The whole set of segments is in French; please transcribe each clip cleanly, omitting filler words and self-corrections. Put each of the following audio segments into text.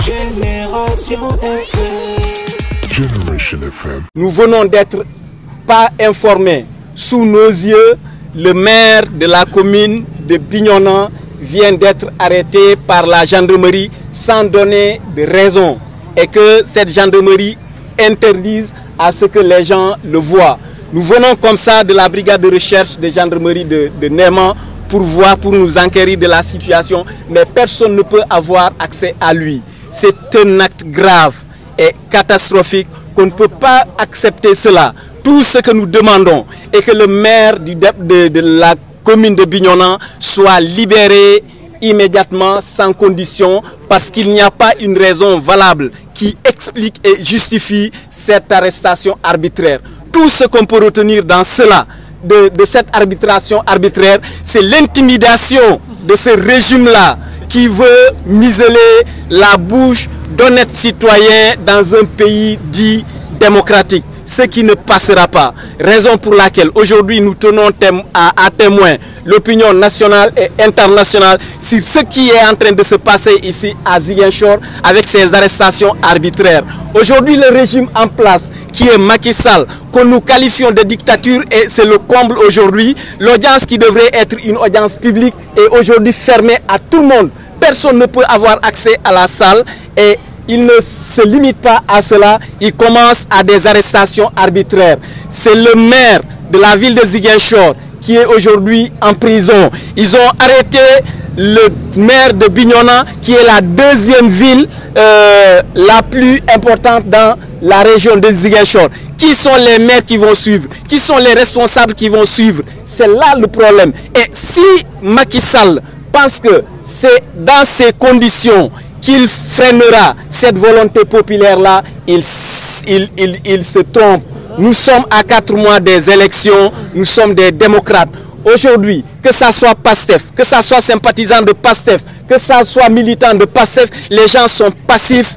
Génération FM. Generation FM. Nous venons d'être pas informés. Sous nos yeux, le maire de la commune de Bignona vient d'être arrêté par la gendarmerie sans donner de raison et que cette gendarmerie interdise à ce que les gens le voient. Nous venons comme ça de la brigade de recherche de gendarmerie de Néman pour voir, pour nous enquérir de la situation, mais personne ne peut avoir accès à lui. C'est un acte grave et catastrophique qu'on ne peut pas accepter cela. Tout ce que nous demandons est que le maire de la commune de Bignona soit libéré immédiatement, sans condition, parce qu'il n'y a pas une raison valable qui explique et justifie cette arrestation arbitraire. Tout ce qu'on peut retenir dans cela, de cette arbitration arbitraire, c'est l'intimidation de ce régime-là qui veut museler la bouche d'honnêtes citoyens dans un pays dit démocratique. Ce qui ne passera pas. Raison pour laquelle aujourd'hui nous tenons à témoin l'opinion nationale et internationale sur ce qui est en train de se passer ici à Ziguinchor avec ces arrestations arbitraires. Aujourd'hui, le régime en place qui est Macky Sall, que nous qualifions de dictature, et c'est le comble aujourd'hui, l'audience qui devrait être une audience publique est aujourd'hui fermée à tout le monde. Personne ne peut avoir accès à la salle et il ne se limite pas à cela, il commence à des arrestations arbitraires. C'est le maire de la ville de Ziguinchor qui est aujourd'hui en prison. Ils ont arrêté le maire de Bignona qui est la deuxième ville la plus importante dans la région de Ziguinchor. Qui sont les maires qui vont suivre? Qui sont les responsables qui vont suivre? C'est là le problème. Et si Macky Sall pense que c'est dans ces conditions qu'il freinera cette volonté populaire-là, il se trompe. Nous sommes à 4 mois des élections, nous sommes des démocrates. Aujourd'hui, que ça soit PASTEF, que ça soit sympathisant de PASTEF, que ça soit militant de PASTEF, les gens sont passifs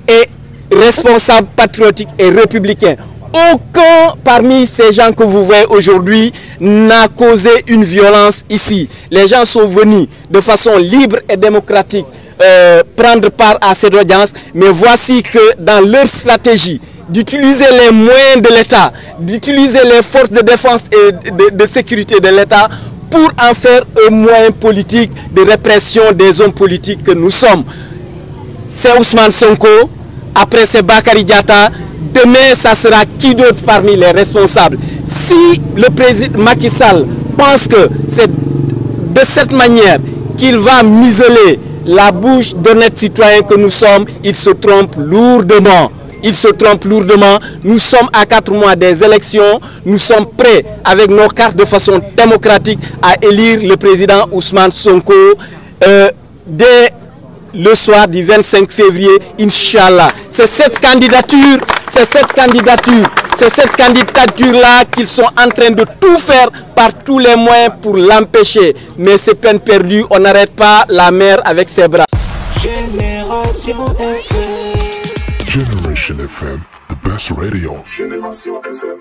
et responsables, patriotiques et républicains. Aucun parmi ces gens que vous voyez aujourd'hui n'a causé une violence ici. Les gens sont venus de façon libre et démocratique prendre part à cette audience, mais voici que dans leur stratégie d'utiliser les moyens de l'État, d'utiliser les forces de défense et de sécurité de l'État pour en faire un moyen politique de répression des hommes politiques que nous sommes. C'est Ousmane Sonko, après c'est Bakary Diatta, demain ça sera qui d'autre parmi les responsables. Si le président Macky Sall pense que c'est de cette manière qu'il va museler la bouche d'honnêtes citoyens que nous sommes, il se trompe lourdement. Il se trompe lourdement. Nous sommes à 4 mois des élections. Nous sommes prêts avec nos cartes de façon démocratique à élire le président Ousmane Sonko dès le soir du 25 février, Inch'Allah. C'est cette candidature-là qu'ils sont en train de tout faire par tous les moyens pour l'empêcher. Mais c'est peine perdue, on n'arrête pas la mer avec ses bras. Génération FM. Generation FM, the best radio. Génération FM.